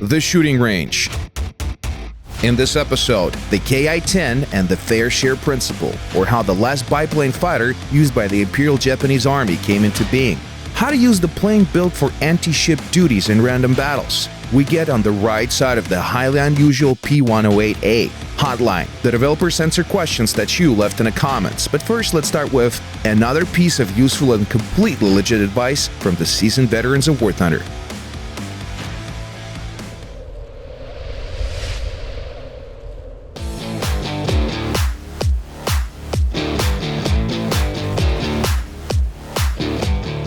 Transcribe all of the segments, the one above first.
the shooting range. In this episode, the Ki-10 and the fair share principle, or how the last biplane fighter used by the Imperial Japanese Army came into being. How to use the plane built for anti-ship duties in random battles. We get on the right side of the highly unusual P-108A. Hotline. The developers answer questions that you left in the comments. But first, let's start with another piece of useful and completely legit advice from the seasoned veterans of War Thunder.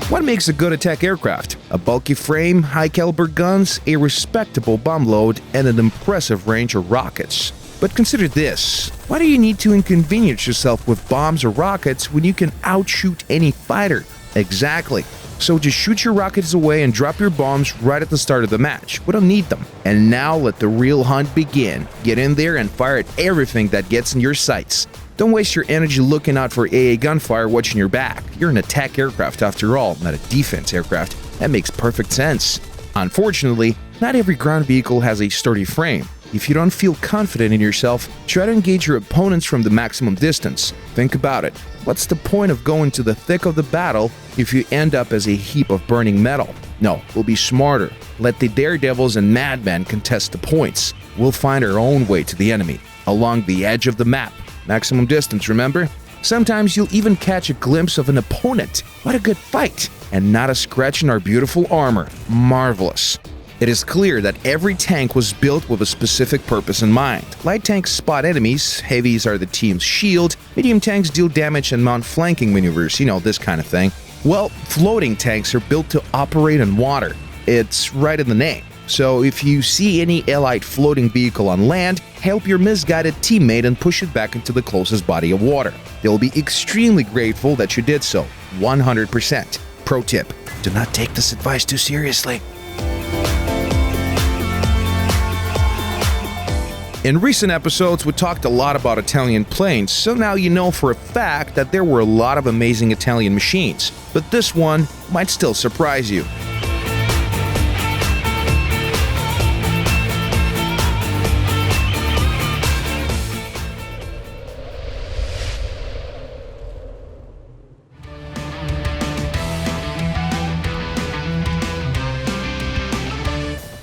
What makes a good attack aircraft? A bulky frame, high-caliber guns, a respectable bomb load, and an impressive range of rockets. But consider this. Why do you need to inconvenience yourself with bombs or rockets when you can outshoot any fighter? Exactly. So just shoot your rockets away and drop your bombs right at the start of the match. We don't need them. And now let the real hunt begin. Get in there and fire at everything that gets in your sights. Don't waste your energy looking out for AA gunfire watching your back. You're an attack aircraft after all, not a defense aircraft. That makes perfect sense. Unfortunately, not every ground vehicle has a sturdy frame. If you don't feel confident in yourself, try to engage your opponents from the maximum distance. Think about it. What's the point of going to the thick of the battle if you end up as a heap of burning metal? No, we'll be smarter. Let the daredevils and madmen contest the points. We'll find our own way to the enemy, along the edge of the map. Maximum distance, remember? Sometimes you'll even catch a glimpse of an opponent. What a good fight! And not a scratch in our beautiful armor. Marvelous. It is clear that every tank was built with a specific purpose in mind. Light tanks spot enemies, heavies are the team's shield, medium tanks deal damage and mount flanking maneuvers, this kind of thing. Well, floating tanks are built to operate in water. It's right in the name. So if you see any Allied floating vehicle on land, help your misguided teammate and push it back into the closest body of water. They'll be extremely grateful that you did so. 100%. Pro tip: do not take this advice too seriously. In recent episodes, we talked a lot about Italian planes, so now you know for a fact that there were a lot of amazing Italian machines. But this one might still surprise you.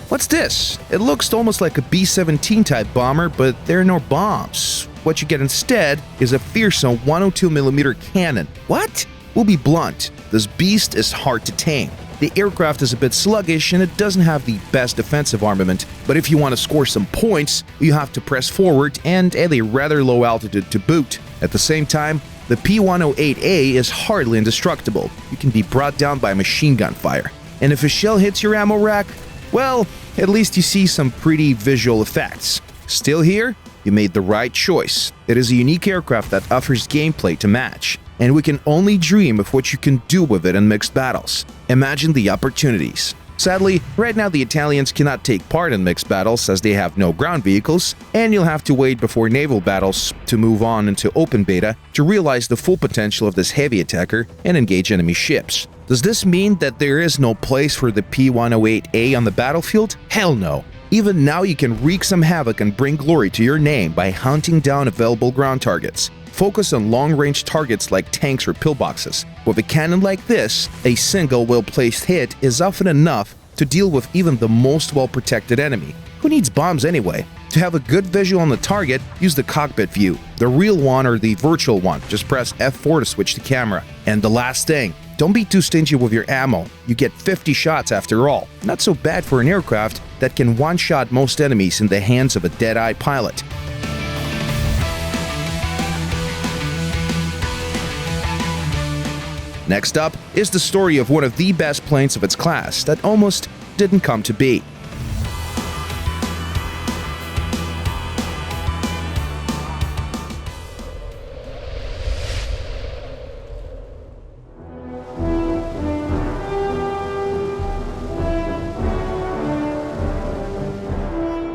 What's this? It looks almost like a B-17 type bomber, but there are no bombs. What you get instead is a fearsome 102mm cannon. What? We'll be blunt. This beast is hard to tame. The aircraft is a bit sluggish and it doesn't have the best defensive armament, but if you want to score some points, you have to press forward and at a rather low altitude to boot. At the same time, the P-108A is hardly indestructible. You can be brought down by machine gun fire. And if a shell hits your ammo rack, well, at least you see some pretty visual effects. Still here? You made the right choice. It is a unique aircraft that offers gameplay to match, and we can only dream of what you can do with it in mixed battles. Imagine the opportunities. Sadly, right now the Italians cannot take part in mixed battles as they have no ground vehicles, and you'll have to wait before naval battles to move on into open beta to realize the full potential of this heavy attacker and engage enemy ships. Does this mean that there is no place for the P-108A on the battlefield? Hell no! Even now you can wreak some havoc and bring glory to your name by hunting down available ground targets. Focus on long-range targets like tanks or pillboxes. With a cannon like this, a single well-placed hit is often enough to deal with even the most well-protected enemy. Who needs bombs anyway? To have a good visual on the target, use the cockpit view. The real one or the virtual one. Just press F4 to switch the camera. And the last thing, don't be too stingy with your ammo. You get 50 shots after all. Not so bad for an aircraft that can one-shot most enemies in the hands of a dead-eye pilot. Next up is the story of one of the best planes of its class that almost didn't come to be.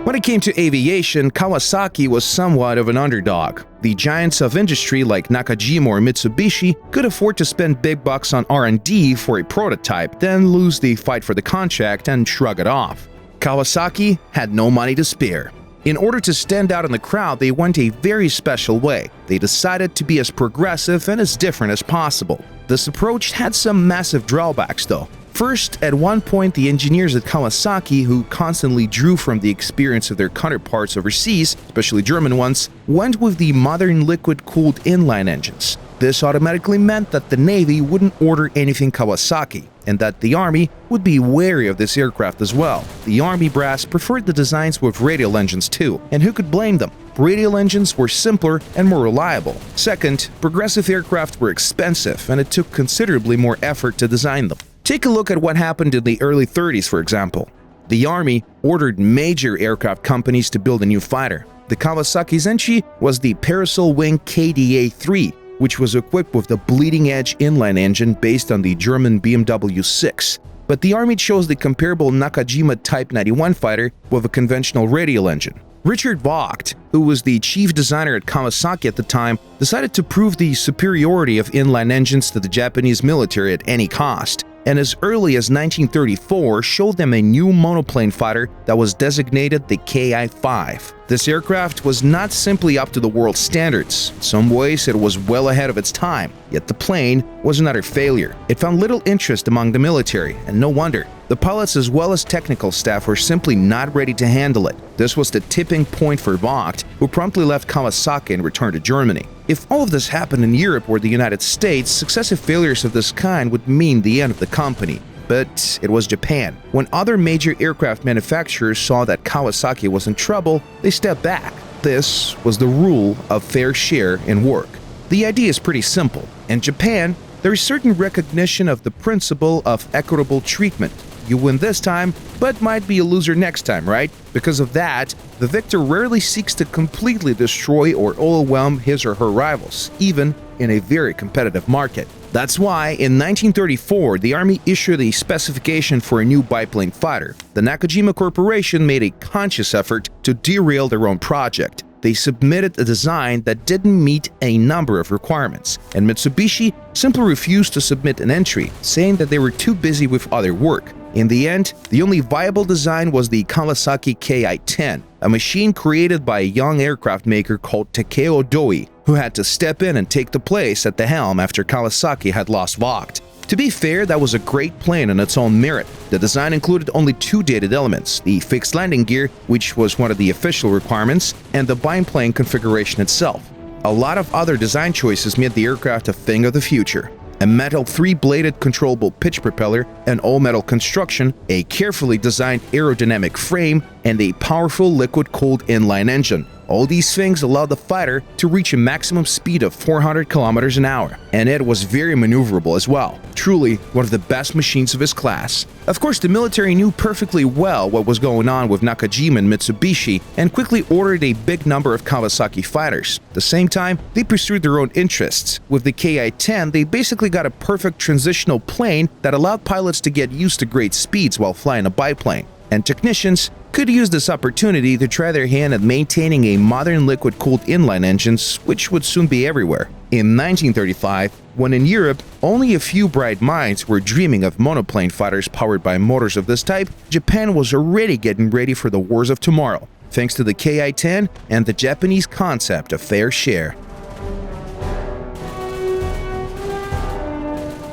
When it came to aviation, Kawasaki was somewhat of an underdog. The giants of industry like Nakajima or Mitsubishi could afford to spend big bucks on R&D for a prototype, then lose the fight for the contract and shrug it off. Kawasaki had no money to spare. In order to stand out in the crowd, they went a very special way. They decided to be as progressive and as different as possible. This approach had some massive drawbacks though. First, at one point, the engineers at Kawasaki, who constantly drew from the experience of their counterparts overseas, especially German ones, went with the modern liquid-cooled inline engines. This automatically meant that the Navy wouldn't order anything Kawasaki, and that the Army would be wary of this aircraft as well. The Army brass preferred the designs with radial engines too, and who could blame them? Radial engines were simpler and more reliable. Second, progressive aircraft were expensive, and it took considerably more effort to design them. Take a look at what happened in the early 30s, for example. The Army ordered major aircraft companies to build a new fighter. The Kawasaki Zenshi was the Parasol Wing KDA-3, which was equipped with the bleeding-edge inline engine based on the German BMW 6. But the Army chose the comparable Nakajima Type 91 fighter with a conventional radial engine. Richard Vogt, who was the chief designer at Kawasaki at the time, decided to prove the superiority of inline engines to the Japanese military at any cost, and as early as 1934 showed them a new monoplane fighter that was designated the Ki-5. This aircraft was not simply up to the world standards. In some ways, it was well ahead of its time, yet the plane was an utter failure. It found little interest among the military, and no wonder. The pilots as well as technical staff were simply not ready to handle it. This was the tipping point for Vogt, who promptly left Kawasaki and returned to Germany. If all of this happened in Europe or the United States, successive failures of this kind would mean the end of the company. But it was Japan. When other major aircraft manufacturers saw that Kawasaki was in trouble, they stepped back. This was the rule of fair share in work. The idea is pretty simple. In Japan, there is certain recognition of the principle of equitable treatment. You win this time, but might be a loser next time, right? Because of that, the victor rarely seeks to completely destroy or overwhelm his or her rivals, even in a very competitive market. That's why, in 1934, the Army issued a specification for a new biplane fighter. The Nakajima Corporation made a conscious effort to derail their own project. They submitted a design that didn't meet a number of requirements, and Mitsubishi simply refused to submit an entry, saying that they were too busy with other work. In the end, the only viable design was the Kawasaki Ki-10, a machine created by a young aircraft maker called Takeo Doi, who had to step in and take the place at the helm after Kawasaki had lost Vogt. To be fair, that was a great plane on its own merit. The design included only two dated elements, the fixed landing gear, which was one of the official requirements, and the biplane configuration itself. A lot of other design choices made the aircraft a thing of the future. A metal 3-bladed controllable pitch propeller, an all-metal construction, a carefully designed aerodynamic frame, and a powerful liquid-cooled inline engine. All these things allowed the fighter to reach a maximum speed of 400 kilometers an hour, and it was very maneuverable as well. Truly one of the best machines of its class. Of course, the military knew perfectly well what was going on with Nakajima and Mitsubishi and quickly ordered a big number of Kawasaki fighters. At the same time, they pursued their own interests. With the Ki-10, they basically got a perfect transitional plane that allowed pilots to get used to great speeds while flying a biplane. And technicians could use this opportunity to try their hand at maintaining a modern liquid-cooled inline engines, which would soon be everywhere. In 1935, when in Europe only a few bright minds were dreaming of monoplane fighters powered by motors of this type, Japan was already getting ready for the wars of tomorrow, thanks to the Ki-10 and the Japanese concept of fair share.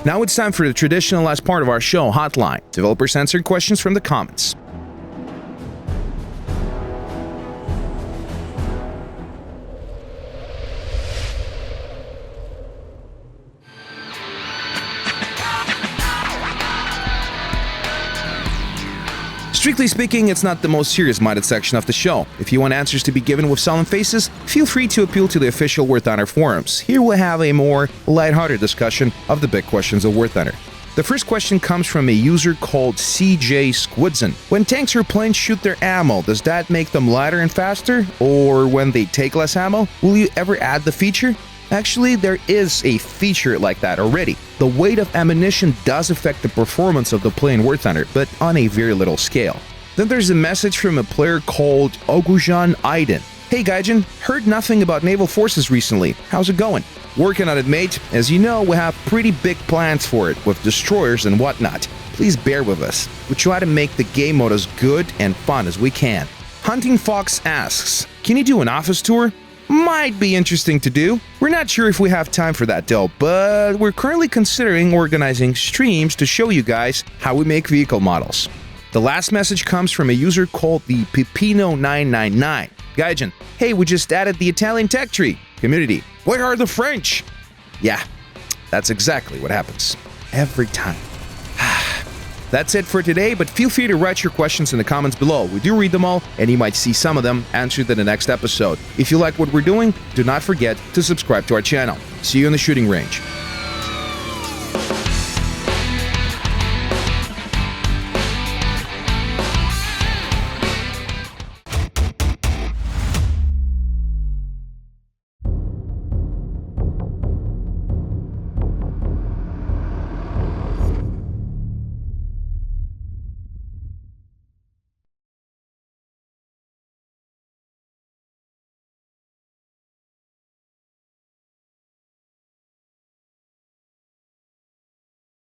Now it's time for the traditional last part of our show, Hotline. Developers answered questions from the comments. Strictly speaking, it's not the most serious-minded section of the show. If you want answers to be given with solemn faces, feel free to appeal to the official War Thunder forums. Here we'll have a more lighthearted discussion of the big questions of War Thunder. The first question comes from a user called CJ Squidson. When tanks or planes shoot their ammo, does that make them lighter and faster? Or when they take less ammo, will you ever add the feature? Actually, there is a feature like that already. The weight of ammunition does affect the performance of the plane War Thunder, but on a very little scale. Then there's a message from a player called Ogujan Aiden. Hey Gaijin, heard nothing about naval forces recently. How's it going? Working on it, mate. As you know, we have pretty big plans for it, with destroyers and whatnot. please bear with us. We try to make the game mode as good and fun as we can. Hunting Fox asks, can you do an office tour? Might be interesting to do. We're not sure if we have time for that though, but we're currently considering organizing streams to show you guys how we make vehicle models. The last message comes from a user called the Pipino999. Gaijin, hey, we just added the Italian tech tree. Community, where are the French? Yeah, that's exactly what happens. Every time. That's it for today, but feel free to write your questions in the comments below. We do read them all, and you might see some of them answered in the next episode. If you like what we're doing, do not forget to subscribe to our channel. See you in the shooting range.